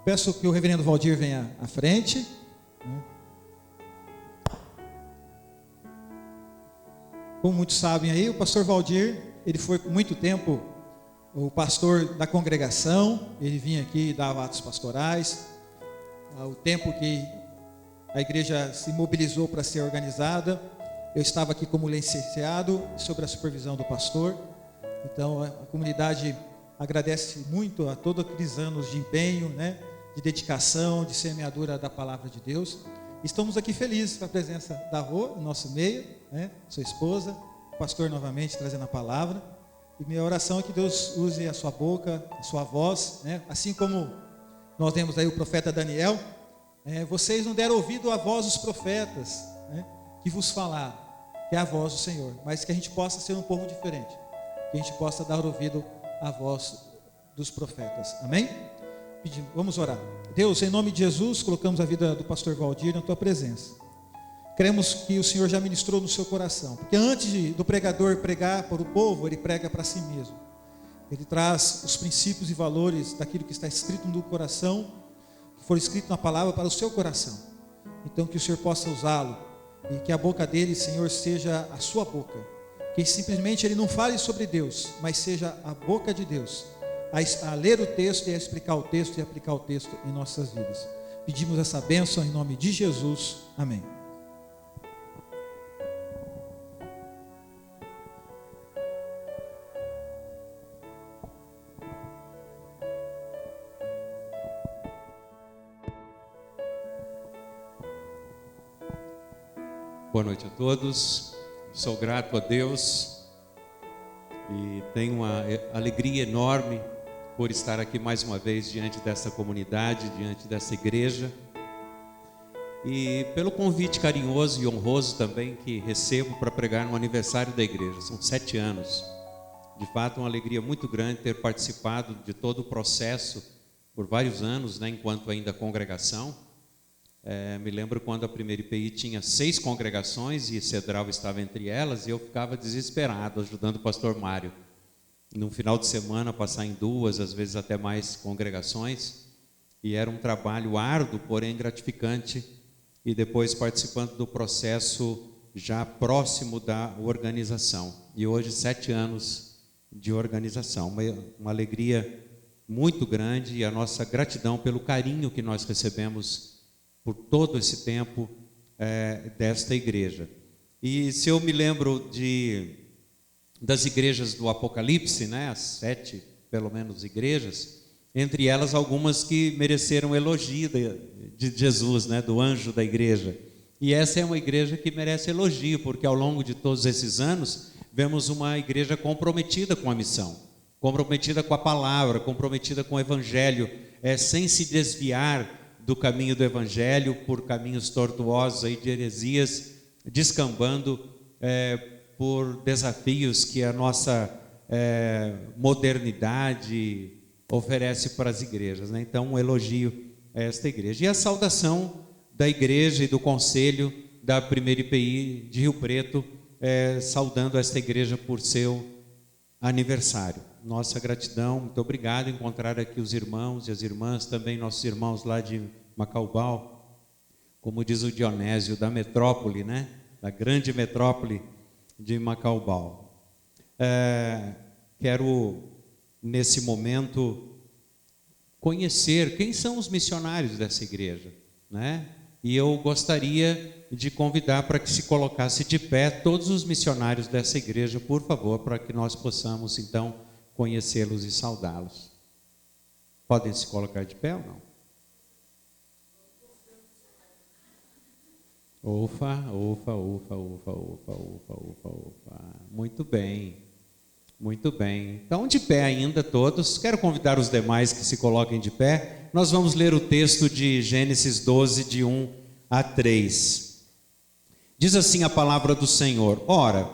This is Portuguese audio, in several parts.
Peço que o reverendo Valdir venha à frente. Como muitos sabem aí, o pastor Valdir, ele foi por muito tempo o pastor da congregação. Ele vinha aqui e dava atos pastorais. O tempo que a igreja se mobilizou para ser organizada, eu estava aqui como licenciado, sob a supervisão do pastor. Então a comunidade agradece muito a todos aqueles anos de empenho, de dedicação, de semeadura da palavra de Deus. Estamos aqui felizes com a presença da Rô, no nosso meio, sua esposa, o pastor novamente trazendo a palavra. E minha oração é que Deus use a sua boca, a sua voz, assim como nós temos aí o profeta Daniel. Vocês não deram ouvido à voz dos profetas, que vos falaram, que é a voz do Senhor, mas que a gente possa ser um povo diferente, que a gente possa dar ouvido à voz dos profetas. Amém? Vamos orar. Deus, em nome de Jesus, colocamos a vida do pastor Valdir na tua presença. Cremos que o Senhor já ministrou no seu coração, porque antes do pregador pregar para o povo, ele prega para si mesmo. Ele traz os princípios e valores daquilo que está escrito no coração, que for escrito na palavra, para o seu coração. Então que o Senhor possa usá-lo, e que a boca dele, Senhor, seja a sua boca, que simplesmente ele não fale sobre Deus, mas seja a boca de Deus, a ler o texto e a explicar o texto e aplicar o texto em nossas vidas. Pedimos essa bênção em nome de Jesus. Amém. Boa noite a todos. Sou grato a Deus e tenho uma alegria enorme por estar aqui mais uma vez diante dessa comunidade, diante dessa igreja, e pelo convite carinhoso e honroso também que recebo para pregar no aniversário da igreja. São 7 anos. De fato, uma alegria muito grande ter participado de todo o processo por vários anos, enquanto ainda congregação. Me lembro quando a primeira IPI tinha 6 congregações e Cedral estava entre elas, e eu ficava desesperado ajudando o pastor Mário. No final de semana passar em 2, às vezes até mais congregações, e era um trabalho árduo, porém gratificante, e depois participando do processo já próximo da organização. E hoje 7 anos de organização, uma alegria muito grande, e a nossa gratidão pelo carinho que nós recebemos por todo esse tempo desta igreja. E se eu me lembro das igrejas do Apocalipse, as 7, pelo menos, igrejas, entre elas algumas que mereceram elogio de Jesus, do anjo da igreja. E essa é uma igreja que merece elogio, porque ao longo de todos esses anos, vemos uma igreja comprometida com a missão, comprometida com a palavra, comprometida com o evangelho, sem se desviar do caminho do evangelho por caminhos tortuosos aí de heresias, descambando por desafios que a nossa modernidade oferece para as igrejas, Então, um elogio a esta igreja. E a saudação da igreja e do conselho da primeira IPI de Rio Preto, saudando esta igreja por seu aniversário. Nossa gratidão, muito obrigado. Encontrar aqui os irmãos e as irmãs, também nossos irmãos lá de Macaubal, como diz o Dionésio, da metrópole, da grande metrópole de Macaubal. Quero, nesse momento, conhecer quem são os missionários dessa igreja, E eu gostaria de convidar para que se colocasse de pé todos os missionários dessa igreja, por favor, para que nós possamos, então, conhecê-los e saudá-los. Podem se colocar de pé ou não? Ufa, ufa, ufa, ufa, ufa, ufa, ufa, ufa. Muito bem, muito bem. Então, de pé ainda todos. Quero convidar os demais que se coloquem de pé. Nós vamos ler o texto de Gênesis 12, de 1 a 3. Diz assim a palavra do Senhor: Ora,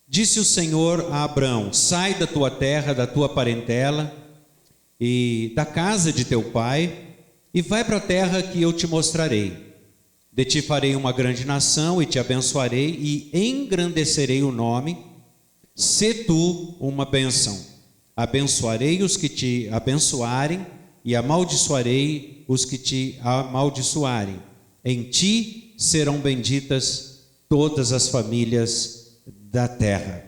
disse o Senhor a Abrão: sai da tua terra, da tua parentela e da casa de teu pai, e vai para a terra que eu te mostrarei. De ti farei uma grande nação e te abençoarei e engrandecerei o nome. Sê tu uma bênção. Abençoarei os que te abençoarem e amaldiçoarei os que te amaldiçoarem. Em ti serão benditas todas as famílias da terra.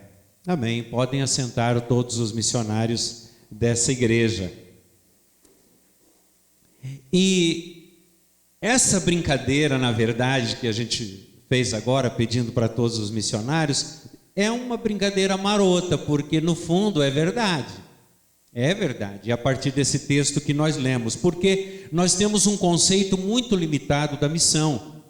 Amém. Podem assentar todos os missionários dessa igreja. E essa brincadeira, na verdade, que a gente fez agora, pedindo para todos os missionários, é uma brincadeira marota, porque no fundo é verdade. É verdade, a partir desse texto que nós lemos, porque nós temos um conceito muito limitado da missão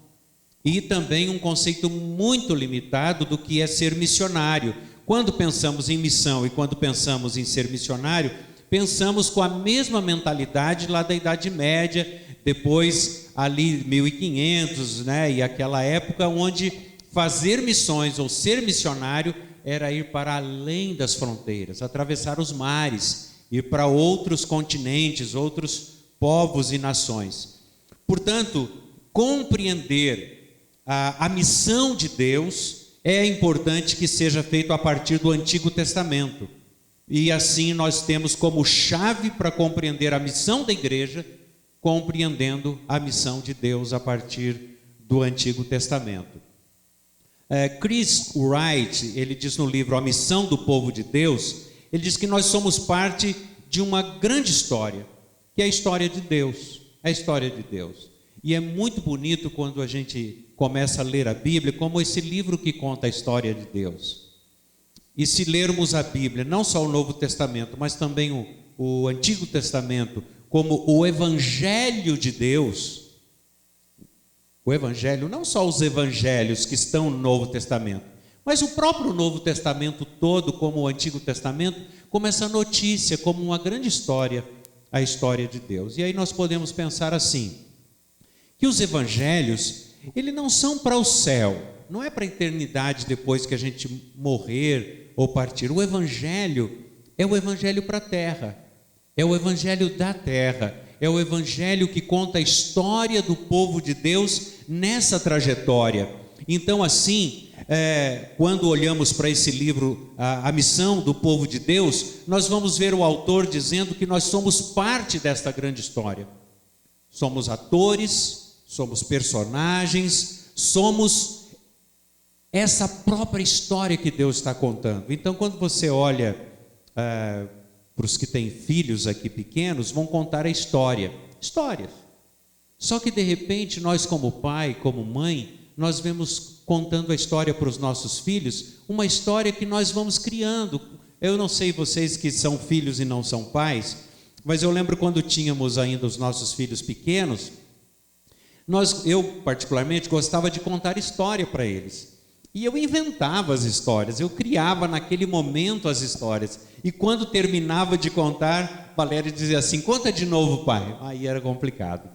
e também um conceito muito limitado do que é ser missionário. Quando pensamos em missão e quando pensamos em ser missionário, pensamos com a mesma mentalidade lá da Idade Média, depois ali 1500, né, e aquela época onde fazer missões ou ser missionário era ir para além das fronteiras, atravessar os mares, ir para outros continentes, outros povos e nações. Portanto, compreender a missão de Deus é importante que seja feito a partir do Antigo Testamento. E assim nós temos como chave para compreender a missão da igreja, compreendendo a missão de Deus a partir do Antigo Testamento. Chris Wright, ele diz no livro A Missão do Povo de Deus, ele diz que nós somos parte de uma grande história, que é a história de Deus, a história de Deus. E é muito bonito quando a gente começa a ler a Bíblia, como esse livro que conta a história de Deus. E se lermos a Bíblia, não só o Novo Testamento, mas também o Antigo Testamento, como o Evangelho de Deus, o Evangelho, não só os evangelhos que estão no Novo Testamento, mas o próprio Novo Testamento todo, como o Antigo Testamento, como essa notícia, como uma grande história, a história de Deus. E aí nós podemos pensar assim, que os evangelhos, eles não são para o céu, não é para a eternidade depois que a gente morrer ou partir. O evangelho é o evangelho para a terra, é o evangelho da terra, é o evangelho que conta a história do povo de Deus nessa trajetória. Então assim, quando olhamos para esse livro, a missão do povo de Deus, nós vamos ver o autor dizendo que nós somos parte desta grande história. Somos atores, somos personagens, somos essa própria história que Deus está contando. Então quando você olha para os que têm filhos aqui pequenos, vão contar a histórias. Só que de repente nós como pai, como mãe, nós vemos contando a história para os nossos filhos, uma história que nós vamos criando. Eu não sei vocês que são filhos e não são pais, mas eu lembro quando tínhamos ainda os nossos filhos pequenos, eu particularmente gostava de contar história para eles. E eu inventava as histórias, eu criava naquele momento as histórias. E quando terminava de contar, Valéria dizia assim, conta de novo, pai. Aí era complicado.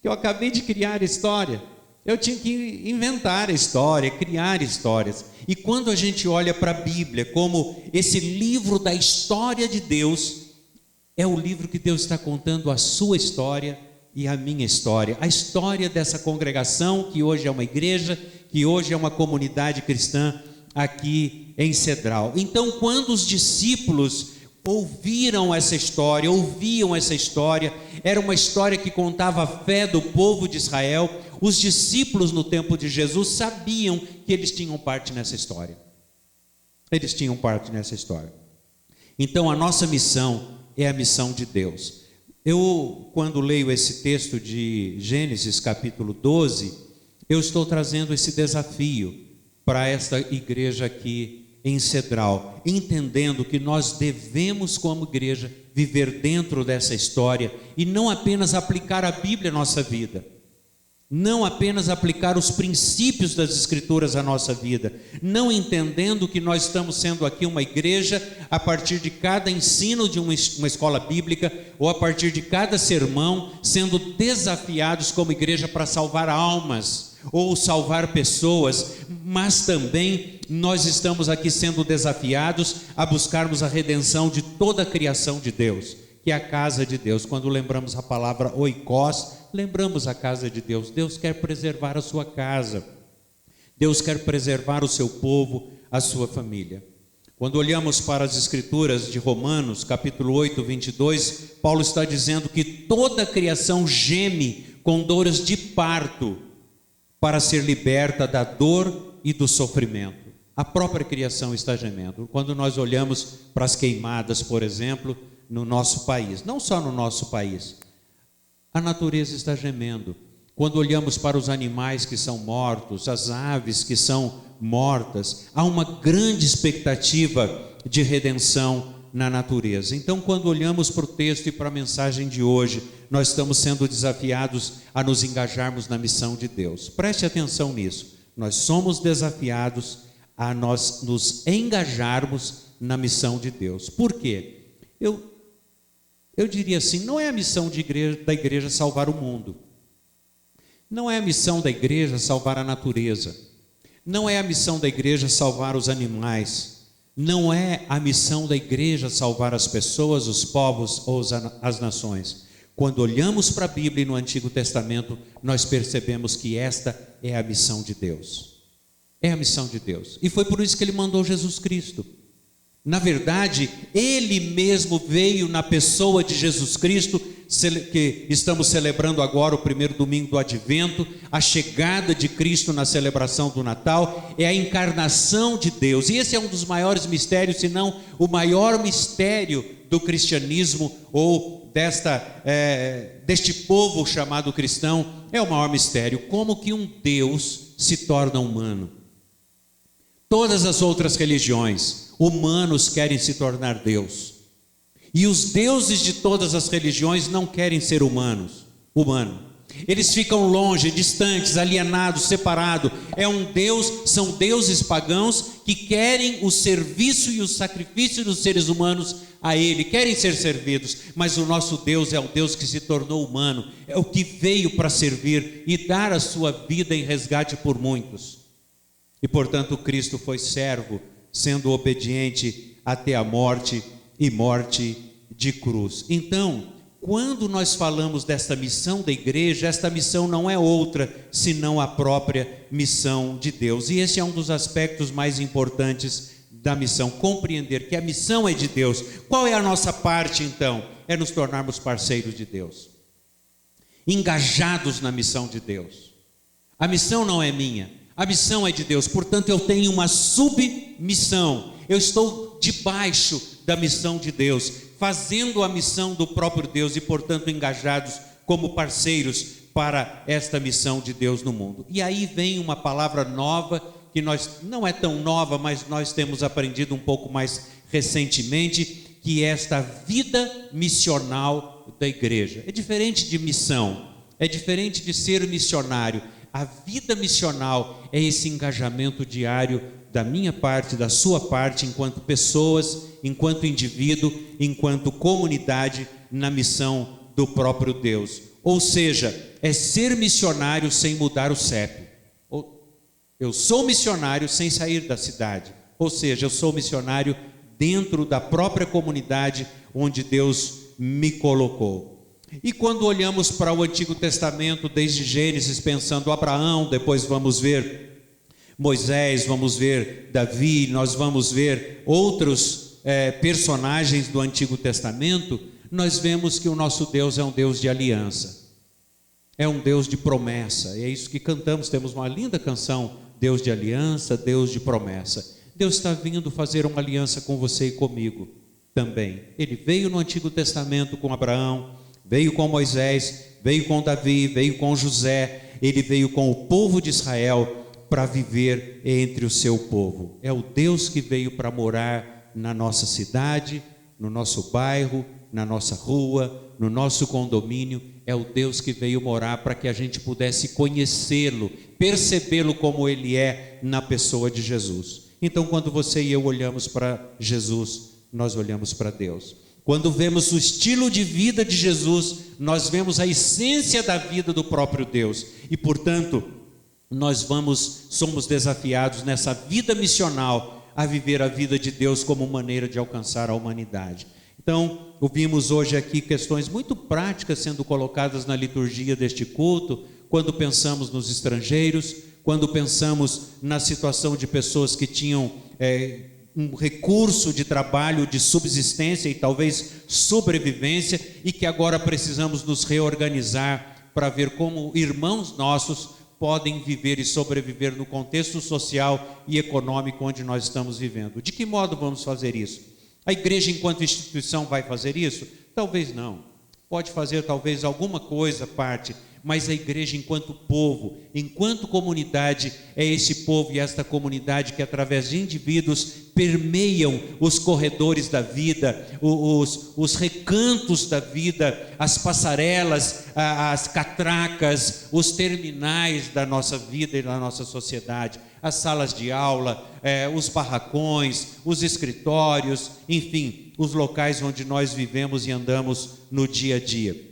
Eu acabei de criar a história. Eu tinha que inventar a história, criar histórias. E quando a gente olha para a Bíblia como esse livro da história de Deus, é o livro que Deus está contando a sua história e a minha história. A história dessa congregação, que hoje é uma igreja, que hoje é uma comunidade cristã aqui em Cedral. Então, quando os discípulos ouviam essa história, era uma história que contava a fé do povo de Israel. Os discípulos no tempo de Jesus sabiam que eles tinham parte nessa história. Eles tinham parte nessa história. Então, a nossa missão é a missão de Deus. Eu, quando leio esse texto de Gênesis capítulo 12, eu estou trazendo esse desafio para esta igreja aqui em Cedral, entendendo que nós devemos, como igreja, viver dentro dessa história e não apenas aplicar a Bíblia à nossa vida, não apenas aplicar os princípios das Escrituras à nossa vida, não entendendo que nós estamos sendo aqui uma igreja a partir de cada ensino de uma escola bíblica ou a partir de cada sermão, sendo desafiados como igreja para salvar almas ou salvar pessoas, mas também nós estamos aqui sendo desafiados a buscarmos a redenção de toda a criação de Deus, que é a casa de Deus. Quando lembramos a palavra oikos, lembramos a casa de Deus. Deus quer preservar a sua casa, Deus quer preservar o seu povo, a sua família. Quando olhamos para as Escrituras de Romanos, capítulo 8, 22, Paulo está dizendo que toda a criação geme com dores de parto para ser liberta da dor e do sofrimento. A própria criação está gemendo. Quando nós olhamos para as queimadas, por exemplo, no nosso país, não só no nosso país, a natureza está gemendo. Quando olhamos para os animais que são mortos, as aves que são mortas, há uma grande expectativa de redenção na natureza. Então, quando olhamos para o texto e para a mensagem de hoje, nós estamos sendo desafiados a nos engajarmos na missão de Deus. Preste atenção nisso. Nós somos desafiados a nós nos engajarmos na missão de Deus. Por quê? Eu diria assim, não é a missão da igreja salvar o mundo. Não é a missão da igreja salvar a natureza. Não é a missão da igreja salvar os animais. Não é a missão da igreja salvar as pessoas, os povos ou as nações. Quando olhamos para a Bíblia e no Antigo Testamento, nós percebemos que esta é a missão de Deus. É a missão de Deus. E foi por isso que Ele mandou Jesus Cristo. Na verdade, Ele mesmo veio na pessoa de Jesus Cristo, que estamos celebrando agora o primeiro domingo do Advento, a chegada de Cristo na celebração do Natal, é a encarnação de Deus. E esse é um dos maiores mistérios, se não o maior mistério do cristianismo, ou deste povo chamado cristão, é o maior mistério. Como que um Deus se torna humano? Todas as outras religiões, humanos querem se tornar Deus. E os deuses de todas as religiões não querem ser humano. Eles ficam longe, distantes, alienados, separados. São deuses pagãos que querem o serviço e o sacrifício dos seres humanos a Ele, querem ser servidos. Mas o nosso Deus é o Deus que se tornou humano, é o que veio para servir e dar a sua vida em resgate por muitos. E portanto Cristo foi servo, sendo obediente até a morte e morte de cruz. Então, quando nós falamos desta missão da igreja, esta missão não é outra senão a própria missão de Deus. E esse é um dos aspectos mais importantes da missão, compreender que a missão é de Deus. Qual é a nossa parte então? É nos tornarmos parceiros de Deus, engajados na missão de Deus. A missão não é minha, a missão é de Deus, portanto eu tenho uma submissão. Eu estou debaixo da missão de Deus, fazendo a missão do próprio Deus e, portanto, engajados como parceiros para esta missão de Deus no mundo. E aí vem uma palavra nova, que não é tão nova, mas nós temos aprendido um pouco mais recentemente, que é esta vida missional da igreja. É diferente de missão, é diferente de ser missionário. A vida missional é esse engajamento diário da minha parte, da sua parte, enquanto pessoas, enquanto indivíduo, enquanto comunidade, na missão do próprio Deus. Ou seja, é ser missionário sem mudar o CEP. Eu sou missionário sem sair da cidade. Ou seja, eu sou missionário dentro da própria comunidade onde Deus me colocou. E quando olhamos para o Antigo Testamento, desde Gênesis, pensando Abraão, depois vamos ver Moisés, vamos ver Davi, nós vamos ver outros personagens do Antigo Testamento, nós vemos que o nosso Deus é um Deus de aliança, é um Deus de promessa. E é isso que cantamos, temos uma linda canção, Deus de aliança, Deus de promessa. Deus está vindo fazer uma aliança com você e comigo também. Ele veio no Antigo Testamento com Abraão, veio com Moisés, veio com Davi, veio com José, ele veio com o povo de Israel para viver entre o seu povo. É o Deus que veio para morar na nossa cidade, no nosso bairro, na nossa rua, no nosso condomínio. É o Deus que veio morar para que a gente pudesse conhecê-lo, percebê-lo como ele é na pessoa de Jesus. Então, quando você e eu olhamos para Jesus, nós olhamos para Deus. Quando vemos o estilo de vida de Jesus, nós vemos a essência da vida do próprio Deus. E, portanto, nós somos desafiados nessa vida missional a viver a vida de Deus como maneira de alcançar a humanidade. Então, ouvimos hoje aqui questões muito práticas sendo colocadas na liturgia deste culto, quando pensamos nos estrangeiros, quando pensamos na situação de pessoas que tinham um recurso de trabalho, de subsistência e talvez sobrevivência, e que agora precisamos nos reorganizar para ver como irmãos nossos podem viver e sobreviver no contexto social e econômico onde nós estamos vivendo. De que modo vamos fazer isso? A igreja, enquanto instituição, vai fazer isso? Talvez não. Pode fazer talvez alguma coisa, parte, mas a igreja, enquanto povo, enquanto comunidade, é esse povo e esta comunidade que, através de indivíduos, permeiam os corredores da vida, os recantos da vida, as passarelas, as catracas, os terminais da nossa vida e da nossa sociedade, as salas de aula, os barracões, os escritórios, enfim, os locais onde nós vivemos e andamos no dia a dia.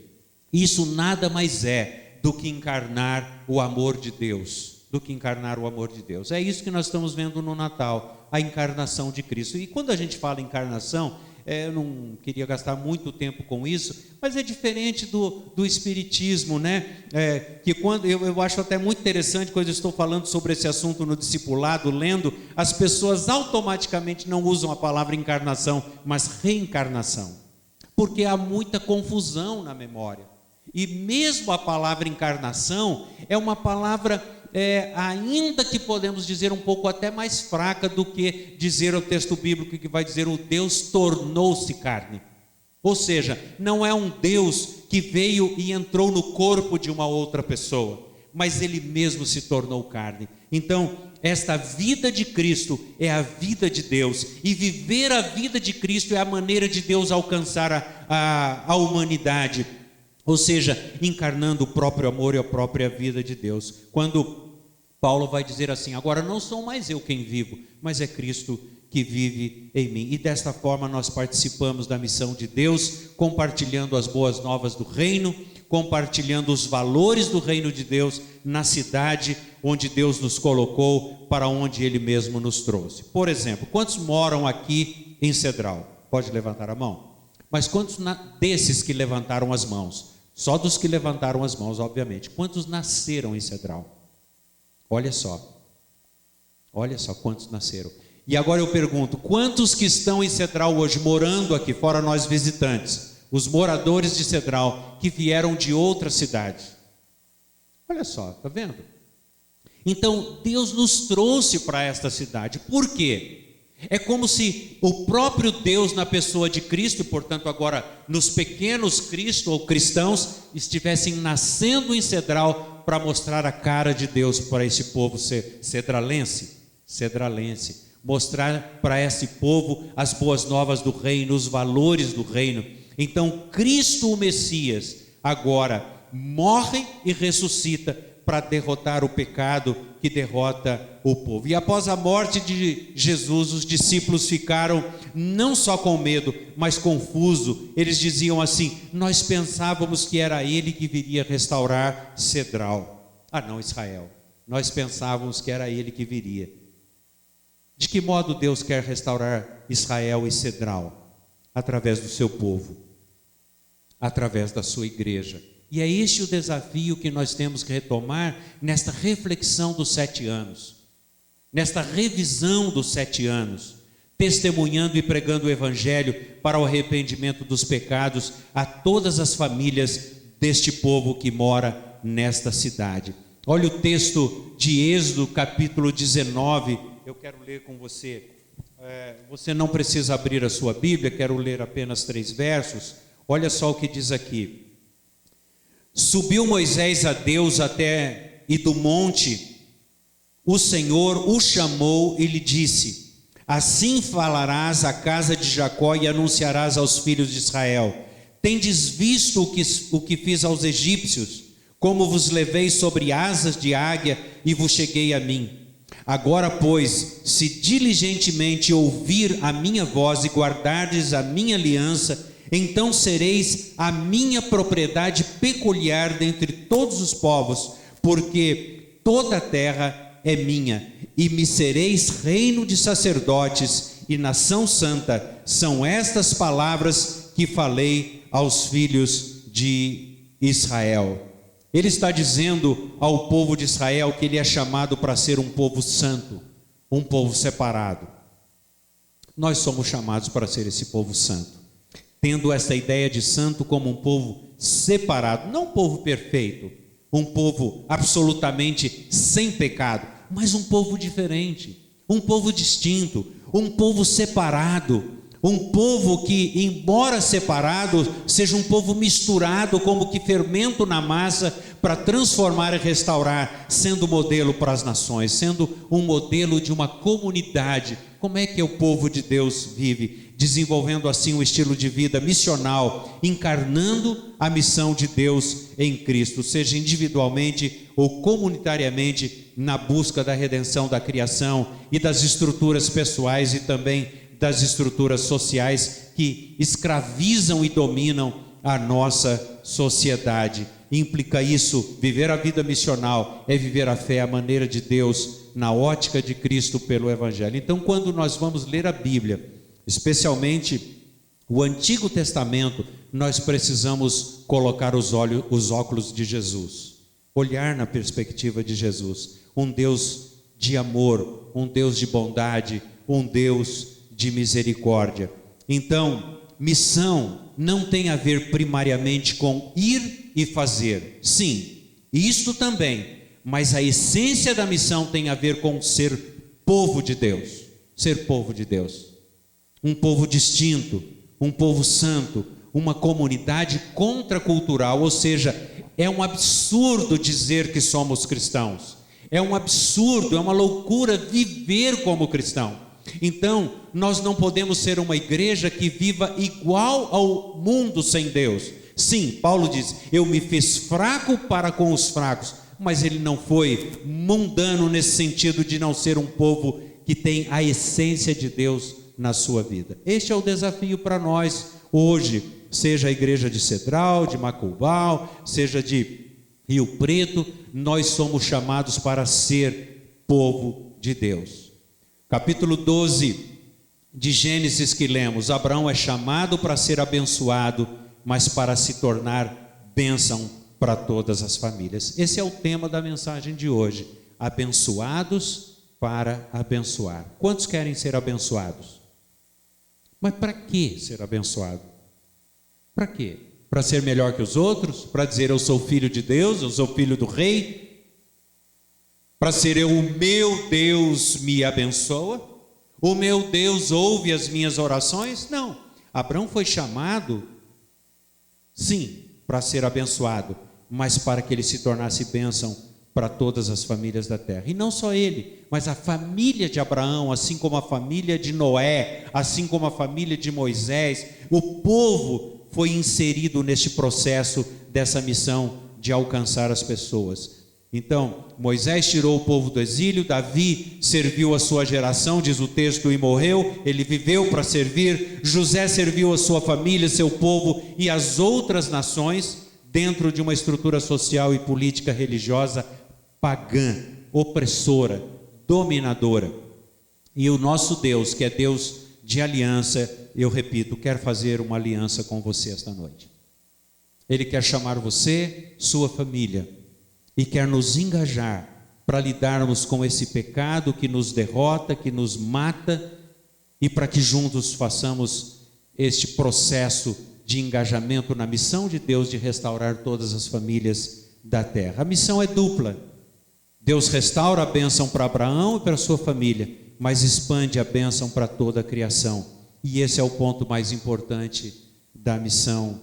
Isso nada mais é do que encarnar o amor de Deus, É isso que nós estamos vendo no Natal, a encarnação de Cristo. E quando a gente fala encarnação, eu não queria gastar muito tempo com isso, mas é diferente do Espiritismo, né? Que quando eu acho até muito interessante, quando eu estou falando sobre esse assunto no discipulado, lendo, as pessoas automaticamente não usam a palavra encarnação, mas reencarnação, porque há muita confusão na memória. E mesmo a palavra encarnação é uma palavra, ainda que podemos dizer um pouco até mais fraca do que dizer o texto bíblico que vai dizer o Deus tornou-se carne. Ou seja, não é um Deus que veio e entrou no corpo de uma outra pessoa, mas Ele mesmo se tornou carne. Então, esta vida de Cristo é a vida de Deus, e viver a vida de Cristo é a maneira de Deus alcançar a humanidade. Ou seja, encarnando o próprio amor e a própria vida de Deus. Quando Paulo vai dizer assim: agora não sou mais eu quem vivo, mas é Cristo que vive em mim. E desta forma nós participamos da missão de Deus, compartilhando as boas novas do reino, compartilhando os valores do reino de Deus na cidade onde Deus nos colocou, para onde Ele mesmo nos trouxe. Por exemplo, quantos moram aqui em Cedral? Pode levantar a mão. Mas quantos desses que levantaram as mãos? Só dos que levantaram as mãos, obviamente. Quantos nasceram em Cedral? Olha só quantos nasceram. E agora eu pergunto, quantos que estão em Cedral hoje, morando aqui, fora nós visitantes, os moradores de Cedral, que vieram de outra cidade? Olha só, está vendo? Então, Deus nos trouxe para esta cidade. Por quê? É como se o próprio Deus, na pessoa de Cristo, e portanto agora nos pequenos Cristo ou cristãos, estivessem nascendo em Cedral para mostrar a cara de Deus para esse povo cedralense, mostrar para esse povo as boas novas do reino, os valores do reino. Então Cristo, o Messias, agora morre e ressuscita para derrotar o pecado que derrota o povo. E após a morte de Jesus, os discípulos ficaram não só com medo, mas confusos. Eles diziam assim: nós pensávamos que era Ele que viria restaurar Cedral. Não, Israel. Nós pensávamos que era Ele que viria. De que modo Deus quer restaurar Israel e Cedral? Através do seu povo, através da sua igreja. E é este o desafio que nós temos que retomar nesta reflexão dos 7 anos, nesta revisão dos 7 anos, testemunhando e pregando o Evangelho para o arrependimento dos pecados a todas as famílias deste povo que mora nesta cidade. Olha o texto de Êxodo, capítulo 19, eu quero ler com você. Você não precisa abrir a sua Bíblia, quero ler apenas 3 versos. Olha só o que diz aqui. Subiu Moisés a Deus e do monte o Senhor o chamou e lhe disse: assim falarás à casa de Jacó e anunciarás aos filhos de Israel: tendes visto o que fiz aos egípcios, como vos levei sobre asas de águia e vos cheguei a mim. Agora, pois, se diligentemente ouvir a minha voz e guardardes a minha aliança, então sereis a minha propriedade peculiar dentre todos os povos, porque toda a terra é minha, e me sereis reino de sacerdotes e nação santa. São estas palavras que falei aos filhos de Israel. Ele está dizendo ao povo de Israel que ele é chamado para ser um povo santo, um povo separado. nós somos chamados para ser esse povo santo, tendo essa ideia de santo como um povo separado, não um povo perfeito, um povo absolutamente sem pecado, mas um povo diferente, um povo distinto, um povo separado, um povo que, embora separado, seja um povo misturado, como que fermento na massa, para transformar e restaurar, sendo modelo para as nações, sendo um modelo de uma comunidade. Como é que o povo de Deus vive? Desenvolvendo assim um estilo de vida missional, encarnando a missão de Deus em Cristo, seja individualmente ou comunitariamente, na busca da redenção da criação e das estruturas pessoais e também das estruturas sociais que escravizam e dominam a nossa sociedade. Implica isso, viver a vida missional é viver a fé, a maneira de Deus, na ótica de Cristo pelo Evangelho. Então, quando nós vamos ler a Bíblia, especialmente o Antigo Testamento, nós precisamos colocar os óculos de Jesus, olhar na perspectiva de Jesus, um Deus de amor, um Deus de bondade, um Deus de misericórdia. Então, missão não tem a ver primariamente com ir e fazer. Sim, isto também, mas a essência da missão tem a ver com ser povo de Deus. Ser povo de Deus. Um povo distinto, um povo santo, uma comunidade contracultural, ou seja, é um absurdo dizer que somos cristãos. É um absurdo, é uma loucura viver como cristão. Então, nós não podemos ser uma igreja que viva igual ao mundo sem Deus. Sim, Paulo diz, eu me fiz fraco para com os fracos, mas ele não foi mundano nesse sentido de não ser um povo que tem a essência de Deus na sua vida. Este é o desafio para nós hoje, seja a igreja de Cedral, de Macubal, seja de Rio Preto, nós somos chamados para ser povo de Deus. Capítulo 12 de Gênesis que lemos, Abraão é chamado para ser abençoado, mas para se tornar bênção para todas as famílias. Esse é o tema da mensagem de hoje, abençoados para abençoar. Quantos querem ser abençoados? Mas para que ser abençoado? Para quê? Para ser melhor que os outros? Para dizer eu sou filho de Deus, eu sou filho do rei? Para ser eu, o meu Deus me abençoa? O meu Deus ouve as minhas orações? Não. Abraão foi chamado, sim, para ser abençoado, mas para que ele se tornasse bênção para todas as famílias da terra. E não só ele, mas a família de Abraão, assim como a família de Noé, assim como a família de Moisés, o povo foi inserido neste processo dessa missão de alcançar as pessoas. Então, Moisés tirou o povo do exílio, Davi serviu a sua geração, diz o texto, e morreu, ele viveu para servir, José serviu a sua família, seu povo e as outras nações, dentro de uma estrutura social e política religiosa pagã, opressora, dominadora. E o nosso Deus, que é Deus de aliança, eu repito, quer fazer uma aliança com você esta noite. Ele quer chamar você, sua família, e quer nos engajar para lidarmos com esse pecado que nos derrota, que nos mata, e para que juntos façamos este processo de engajamento na missão de Deus de restaurar todas as famílias da terra. A missão é dupla. Deus restaura a bênção para Abraão e para a sua família, mas expande a bênção para toda a criação. E esse é o ponto mais importante da missão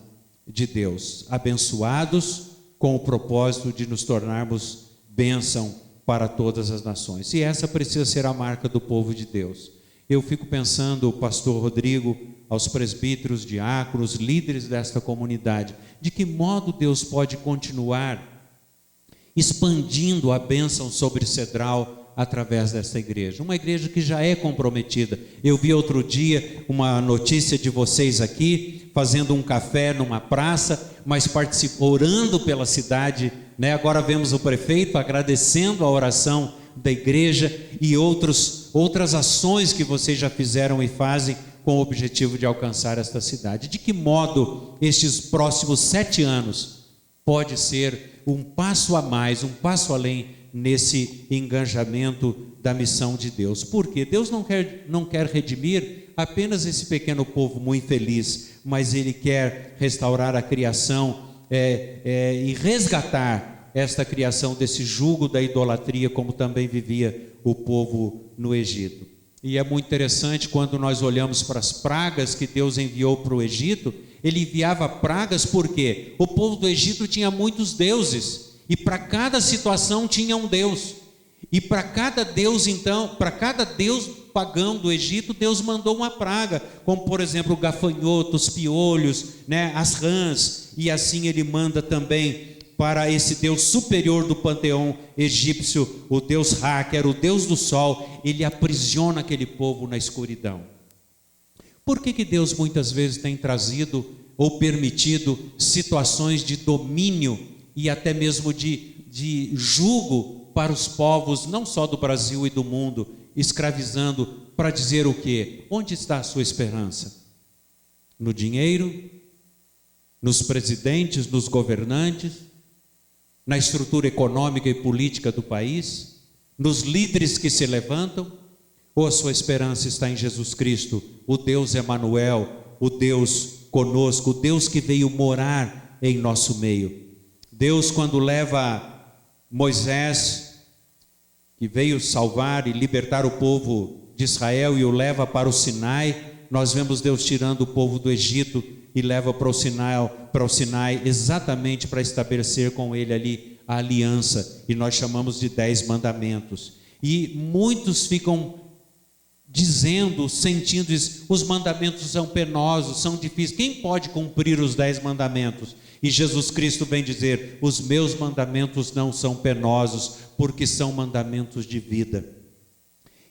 de Deus. Abençoados com o propósito de nos tornarmos bênção para todas as nações. E essa precisa ser a marca do povo de Deus. Eu fico pensando, pastor Rodrigo, aos presbíteros, diáconos, líderes desta comunidade, de que modo Deus pode continuar expandindo a bênção sobre Cedral através desta igreja. Uma igreja que já é comprometida. Eu vi outro dia uma notícia de vocês aqui, fazendo um café numa praça, mas orando pela cidade, né? Agora vemos o prefeito agradecendo a oração da igreja e outras ações que vocês já fizeram e fazem com o objetivo de alcançar esta cidade. De que modo estes próximos 7 anos pode ser um passo a mais, um passo além nesse engajamento da missão de Deus? Porque Deus não quer redimir apenas esse pequeno povo muito infeliz, mas Ele quer restaurar a criação e resgatar esta criação desse jugo da idolatria, como também vivia o povo no Egito. E é muito interessante quando nós olhamos para as pragas que Deus enviou para o Egito. Ele enviava pragas porque o povo do Egito tinha muitos deuses, e para cada situação tinha um Deus. E para cada Deus, então, para cada Deus pagão do Egito, Deus mandou uma praga, como por exemplo o gafanhoto, os piolhos, né, as rãs, e assim Ele manda também para esse Deus superior do panteão egípcio, o Deus Ra, que era o Deus do sol. Ele aprisiona aquele povo na escuridão. Por que Deus muitas vezes tem trazido ou permitido situações de domínio e até mesmo de jugo para os povos, não só do Brasil e do mundo, escravizando, para dizer o quê? Onde está a sua esperança? No dinheiro? Nos presidentes, nos governantes? Na estrutura econômica e política do país? Nos líderes que se levantam? Ou a sua esperança está em Jesus Cristo, o Deus Emanuel, o Deus conosco, o Deus que veio morar em nosso meio? Deus, quando leva Moisés, que veio salvar e libertar o povo de Israel, e o leva para o Sinai, nós vemos Deus tirando o povo do Egito e leva para o Sinai exatamente para estabelecer com ele ali a aliança, e nós chamamos de 10 mandamentos. E muitos ficam dizendo, sentindo isso: os mandamentos são penosos, são difíceis, quem pode cumprir os 10 mandamentos? E Jesus Cristo vem dizer: os meus mandamentos não são penosos, porque são mandamentos de vida.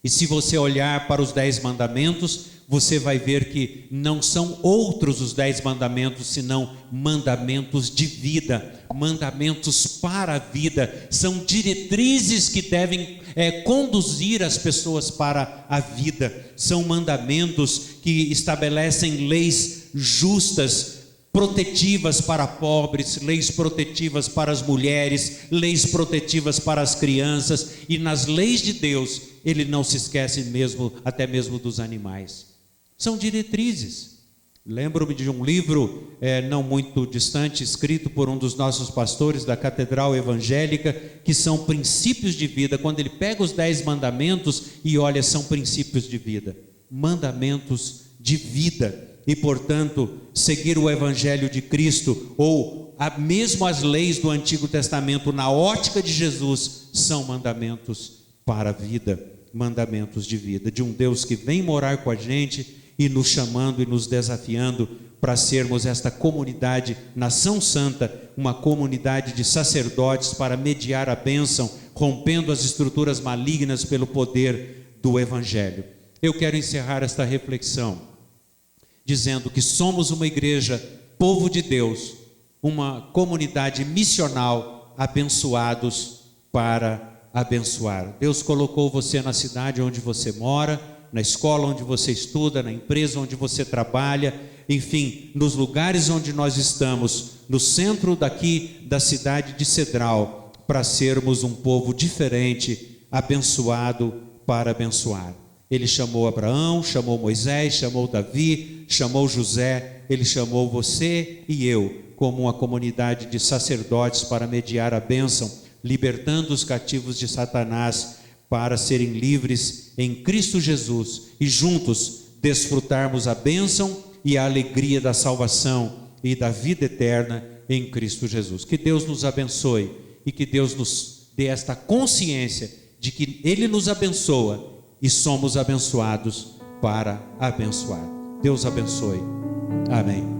E se você olhar para os 10 mandamentos, você vai ver que não são outros os 10 mandamentos, senão mandamentos de vida, mandamentos para a vida. São diretrizes que devem conduzir as pessoas para a vida. São mandamentos que estabelecem leis justas, protetivas para pobres, leis protetivas para as mulheres, leis protetivas para as crianças. E nas leis de Deus, Ele não se esquece mesmo, até mesmo dos animais. São diretrizes. Lembro-me de um livro não muito distante, escrito por um dos nossos pastores da Catedral Evangélica, que são princípios de vida. Quando ele pega os 10 mandamentos e olha, são princípios de vida, mandamentos de vida. E portanto, seguir o Evangelho de Cristo, ou mesmo as leis do Antigo Testamento, na ótica de Jesus, são mandamentos para a vida, mandamentos de vida, de um Deus que vem morar com a gente e nos chamando e nos desafiando para sermos esta comunidade, nação santa, uma comunidade de sacerdotes para mediar a bênção, rompendo as estruturas malignas pelo poder do Evangelho. Eu quero encerrar esta reflexão dizendo que somos uma igreja, povo de Deus, uma comunidade missional, abençoados para abençoar. Deus colocou você na cidade onde você mora, na escola onde você estuda, na empresa onde você trabalha, enfim, nos lugares onde nós estamos, no centro daqui da cidade de Cedral, para sermos um povo diferente, abençoado para abençoar. Ele chamou Abraão, chamou Moisés, chamou Davi, chamou José, Ele chamou você e eu como uma comunidade de sacerdotes para mediar a bênção, libertando os cativos de Satanás para serem livres em Cristo Jesus e juntos desfrutarmos a bênção e a alegria da salvação e da vida eterna em Cristo Jesus. Que Deus nos abençoe e que Deus nos dê esta consciência de que Ele nos abençoa e somos abençoados para abençoar. Deus abençoe. Amém.